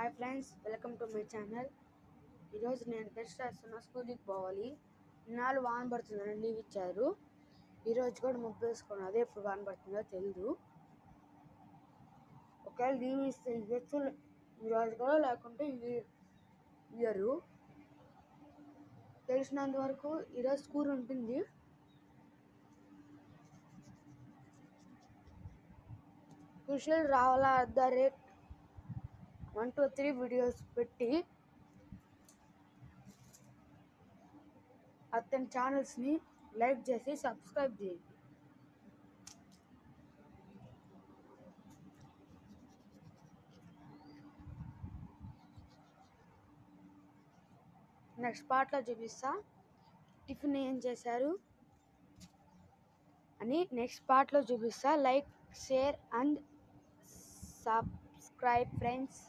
Hi friends, welcome to my channel. ఈరోజు నేను test రాస్తున్నా, స్కూల్కి పోవాలి. ఇన్నాళ్ళు వాన పడుతుందని లీవ్ ఇచ్చారు. ఈరోజు కూడా ముగ్గు వేసుకున్నాను. అదే ఎప్పుడు వాన పడుతుందో తెలీదు. ఒకవేళ లీవ్ ఇస్తే ఇవ్వచ్చు, ఈరోజు కూడా లేకుంటే ఇయ్యరు. తెలిసినంత వరకు ఈరోజు స్కూల్ ఉంటుంది. కుషల్ రావాలా @1 2 3 వీడియోస్ పెట్టి అతని ఛానల్స్ని లైక్ చేసి సబ్స్క్రైబ్ చేయండి. నెక్స్ట్ పార్ట్లో చూపిస్తా టిఫిన్ ఏం చేశారు అని. నెక్స్ట్ పార్ట్లో చూపిస్తా. Like, share and subscribe friends.